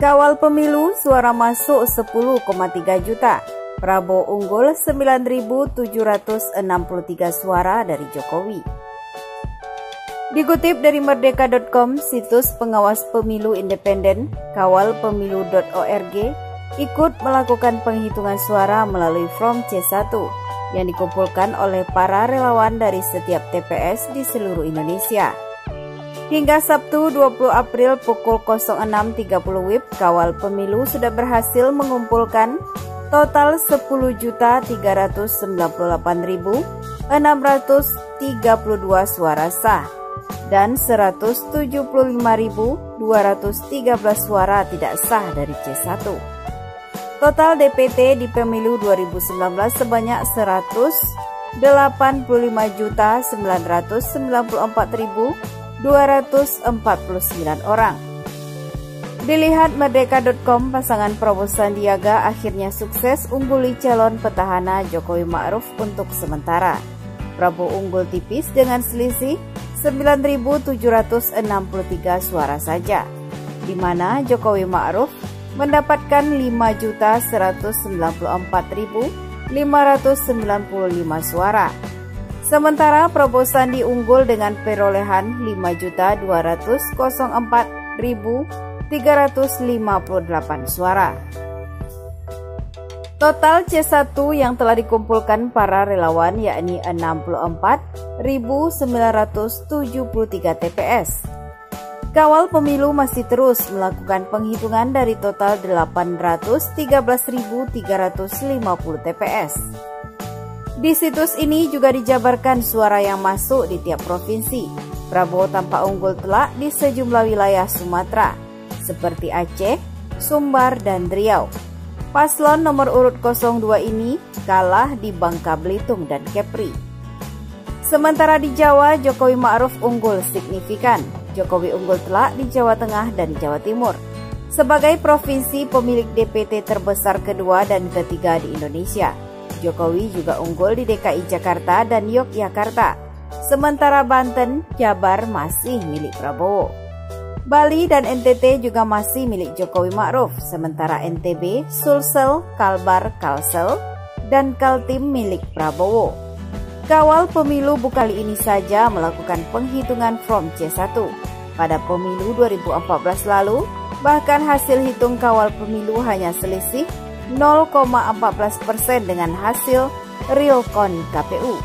Kawal pemilu suara masuk 10,3 juta. Prabowo unggul 9.763 suara dari Jokowi. Dikutip dari merdeka.com, situs pengawas pemilu independen, kawalpemilu.org ikut melakukan penghitungan suara melalui form C1 yang dikumpulkan oleh para relawan dari setiap TPS di seluruh Indonesia. Hingga Sabtu 20 April pukul 06.30 WIB, Kawal Pemilu sudah berhasil mengumpulkan total 10.398.632 suara sah dan 175.213 suara tidak sah dari C1. Total DPT di pemilu 2019 sebanyak 185.994.249 orang. Dilihat merdeka.com, pasangan Prabowo Sandiaga akhirnya sukses ungguli calon petahana Jokowi Ma'ruf untuk sementara. Prabowo unggul tipis dengan selisih 9.763 suara saja, di mana Jokowi Ma'ruf mendapatkan 5.194.595 suara. Sementara Prabowo Sandi unggul dengan perolehan 5.204.358 suara. Total C1 yang telah dikumpulkan para relawan yakni 64.973 TPS. Kawal Pemilu masih terus melakukan penghitungan dari total 813.350 TPS. Di situs ini juga dijabarkan suara yang masuk di tiap provinsi. Prabowo tampak unggul telak di sejumlah wilayah Sumatera, seperti Aceh, Sumbar, dan Riau. Paslon nomor urut 02 ini kalah di Bangka Belitung dan Kepri. Sementara di Jawa, Jokowi Ma'ruf unggul signifikan. Jokowi unggul telak di Jawa Tengah dan Jawa Timur, sebagai provinsi pemilik DPT terbesar kedua dan ketiga di Indonesia. Jokowi juga unggul di DKI Jakarta dan Yogyakarta, sementara Banten, Jabar masih milik Prabowo. Bali dan NTT juga masih milik Jokowi Ma'ruf, sementara NTB, Sulsel, Kalbar, Kalsel, dan Kaltim milik Prabowo. Kawal Pemilu bukan kali ini saja melakukan penghitungan form C1. Pada pemilu 2014 lalu, bahkan hasil hitung Kawal Pemilu hanya selisih 0,14% dengan hasil realcon KPU.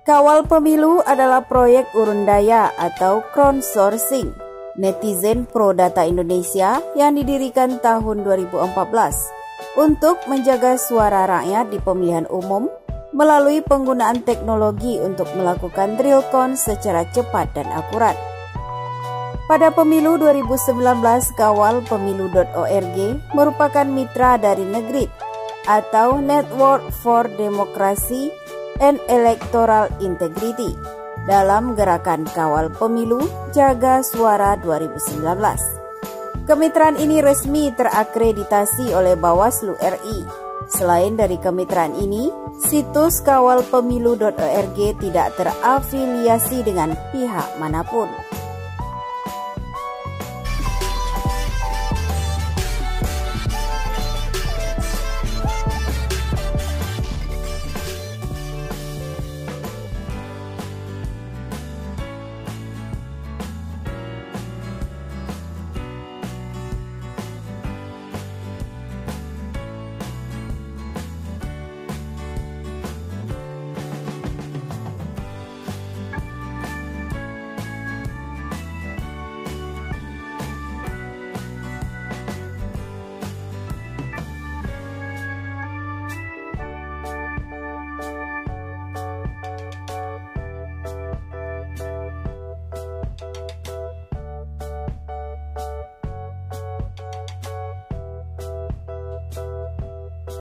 Kawal Pemilu adalah proyek urun daya atau crowdsourcing netizen pro data Indonesia yang didirikan tahun 2014 untuk menjaga suara rakyat di pemilihan umum melalui penggunaan teknologi untuk melakukan realcon secara cepat dan akurat. Pada pemilu 2019, kawalpemilu.org merupakan mitra dari Negrit atau Network for Democracy and Electoral Integrity dalam gerakan Kawal Pemilu Jaga Suara 2019. Kemitraan ini resmi terakreditasi oleh Bawaslu RI. Selain dari kemitraan ini, situs kawalpemilu.org tidak terafiliasi dengan pihak manapun.